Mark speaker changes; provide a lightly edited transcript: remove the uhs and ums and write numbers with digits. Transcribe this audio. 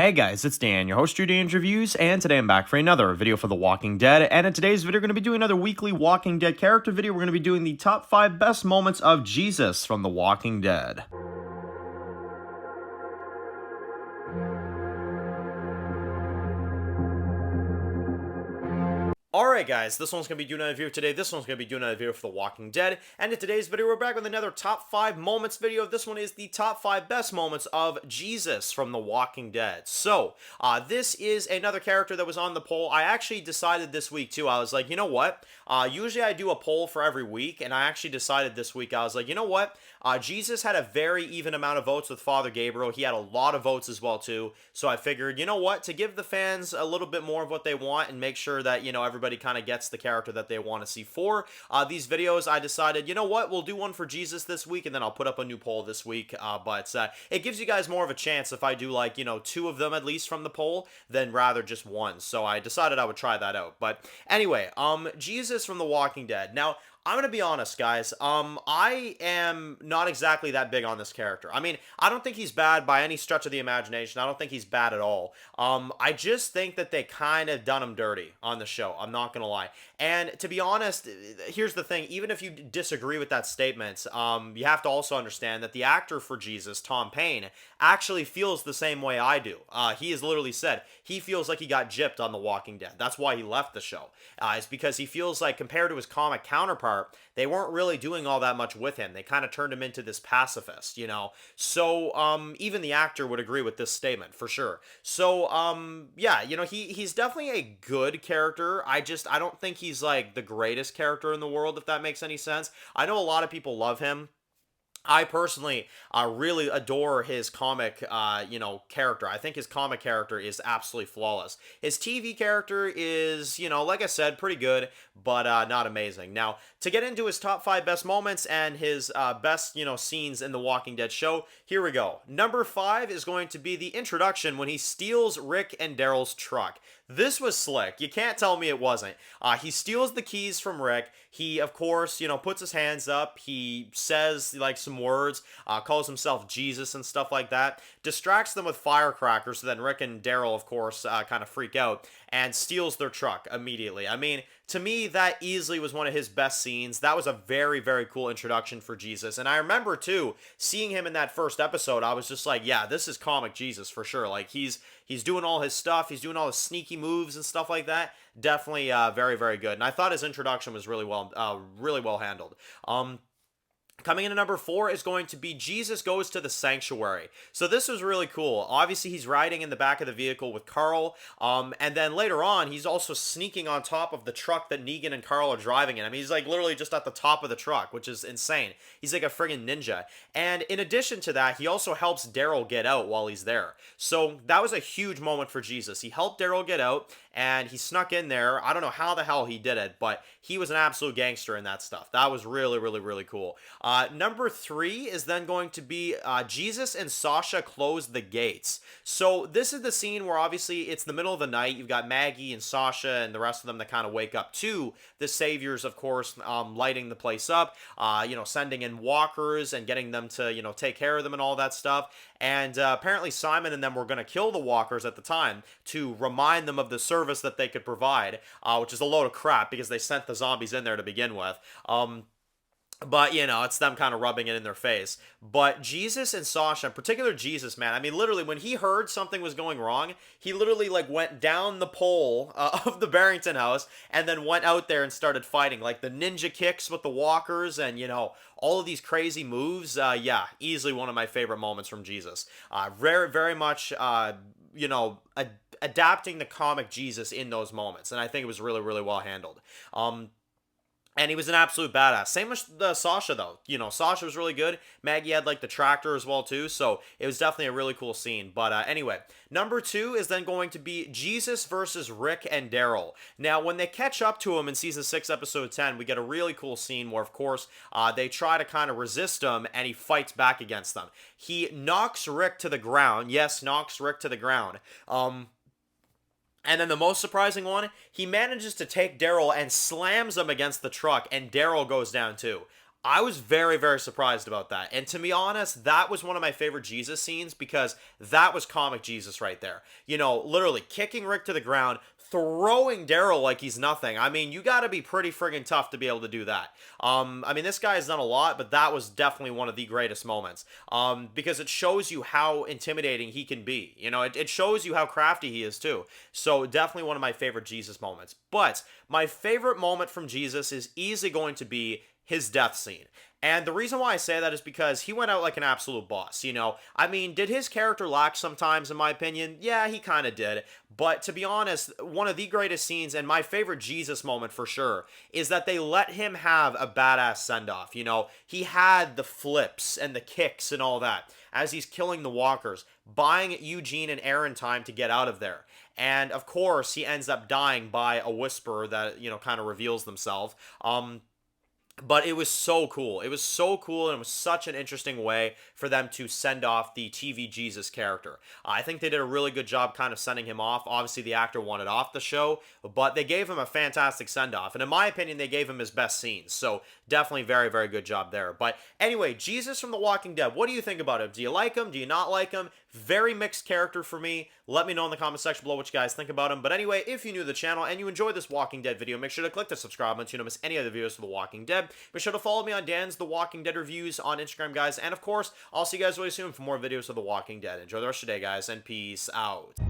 Speaker 1: Hey guys, it's Dan, your host, Drew Dan's Reviews, and today I'm back for another video for The Walking Dead. And in today's video, we're going to be doing another weekly Walking Dead character video. We're going to be doing the top 5 best moments of Jesus from The Walking Dead. Alright guys, this one's going to be doing another video today, this one's going to be doing another video for The Walking Dead, and in today's video we're back with another top 5 moments video. This one is the top 5 best moments of Jesus from The Walking Dead. So, this is another character that was on the poll. I actually decided this week too, I was like, you know what, usually I do a poll for every week, and I actually decided this week, I was like, you know what, Jesus had a very even amount of votes with Father Gabriel. He had a lot of votes as well too, so I figured, you know what, to give the fans a little bit more of what they want and make sure that, you know, everybody kind of gets the character that they want to see for these videos, I decided, you know what, we'll do one for Jesus this week, and then I'll put up a new poll this week, but it gives you guys more of a chance if I do, like, you know, 2 of them at least from the poll, than rather just 1, so I decided I would try that out. But anyway, Jesus from The Walking Dead. Now, I'm going to be honest, guys. I am not exactly that big on this character. I mean, I don't think he's bad by any stretch of the imagination. I don't think he's bad at all. I just think that they kind of done him dirty on the show. I'm not going to lie. And to be honest, here's the thing. Even if you disagree with that statement, you have to also understand that the actor for Jesus, Tom Payne, actually feels the same way I do. He has literally said he feels like he got gypped on The Walking Dead. That's why he left the show. It's because he feels like, compared to his comic counterpart, they weren't really doing all that much with him. They kind of turned him into this pacifist, you know? So, even the actor would agree with this statement, for sure. So, yeah, you know, he's definitely a good character. I don't think he's, like, the greatest character in the world, if that makes any sense. I know a lot of people love him. I personally really adore his comic, character. I think his comic character is absolutely flawless. His TV character is, you know, like I said, pretty good, but not amazing. Now, to get into his top 5 best moments and his best, you know, scenes in the Walking Dead show, here we go. Number 5 is going to be the introduction when he steals Rick and Daryl's truck. This was slick. You can't tell me it wasn't. He steals the keys from Rick. He, of course, you know, puts his hands up. He says, like, some words, calls himself Jesus and stuff like that. Distracts them with firecrackers, so then Rick and Daryl, of course, kind of freak out and steals their truck immediately. I mean, to me, that easily was one of his best scenes. That was a very, very cool introduction for Jesus. And I remember, too, seeing him in that first episode, I was just like, yeah, this is comic Jesus for sure. Like, he's doing all his stuff. He's doing all his sneaky moves and stuff like that. Definitely very, very good. And I thought his introduction was really well handled. Coming in at number 4 is going to be Jesus Goes to the Sanctuary. So this was really cool. Obviously, he's riding in the back of the vehicle with Carl, and then later on, he's also sneaking on top of the truck that Negan and Carl are driving in. I mean, he's like literally just at the top of the truck, which is insane. He's like a friggin' ninja. And in addition to that, he also helps Daryl get out while he's there. So that was a huge moment for Jesus. He helped Daryl get out, and he snuck in there. I don't know how the hell he did it, but he was an absolute gangster in that stuff. That was really, really, really cool. Number 3 is then going to be Jesus and Sasha close the gates. So this is the scene where obviously it's the middle of the night. You've got Maggie and Sasha and the rest of them that kind of wake up to the saviors, of course, lighting the place up, sending in walkers and getting them to, you know, take care of them and all that stuff. And apparently Simon and them were going to kill the walkers at the time to remind them of the service that they could provide, which is a load of crap because they sent the zombies in there to begin with. But, you know, it's them kind of rubbing it in their face. But Jesus and Sasha, in particular Jesus, man, I mean, literally, when he heard something was going wrong, he literally, like, went down the pole of the Barrington house and then went out there and started fighting. Like, the ninja kicks with the walkers and, you know, all of these crazy moves. Yeah, easily one of my favorite moments from Jesus. Very, very much, adapting the comic Jesus in those moments. And I think it was really, really well handled. And he was an absolute badass. Same with Sasha, though. You know, Sasha was really good. Maggie had, like, the tractor as well, too. So it was definitely a really cool scene. But anyway, number 2 is then going to be Jesus versus Rick and Daryl. Now, when they catch up to him in Season 6, Episode 10, we get a really cool scene where, of course, they try to kind of resist him, and he fights back against them. He knocks Rick to the ground. Yes, knocks Rick to the ground. And then the most surprising one, he manages to take Daryl and slams him against the truck, and Daryl goes down too. I was very, very surprised about that. And to be honest, that was one of my favorite Jesus scenes because that was comic Jesus right there. You know, literally kicking Rick to the ground, throwing Daryl like he's nothing. I mean, you got to be pretty friggin' tough to be able to do that. I mean, this guy has done a lot, but that was definitely one of the greatest moments. Because it shows you how intimidating he can be. You know, it shows you how crafty he is too. So definitely one of my favorite Jesus moments. But my favorite moment from Jesus is easily going to be his death scene. And the reason why I say that is because he went out like an absolute boss, you know? I mean, did his character lack sometimes, in my opinion? Yeah, he kind of did. But to be honest, one of the greatest scenes and my favorite Jesus moment for sure is that they let him have a badass send-off, you know? He had the flips and the kicks and all that as he's killing the walkers, buying Eugene and Aaron time to get out of there. And of course, he ends up dying by a whisper that, you know, kind of reveals themselves. But it was so cool. It was so cool, and it was such an interesting way for them to send off the TV Jesus character. I think they did a really good job kind of sending him off. Obviously, the actor wanted off the show, but they gave him a fantastic send-off. And in my opinion, they gave him his best scenes. So definitely very, very good job there. But anyway, Jesus from The Walking Dead, what do you think about him? Do you like him? Do you not like him? Very mixed character for me. Let me know in the comment section below what you guys think about him. But anyway, if you're new to the channel and you enjoyed this Walking Dead video, make sure to click the subscribe button so you don't miss any other videos for The Walking Dead. Be sure to follow me on Dan's The Walking Dead reviews on Instagram, guys. And of course, I'll see you guys really soon for more videos of The Walking Dead. Enjoy the rest of your day, guys, and peace out.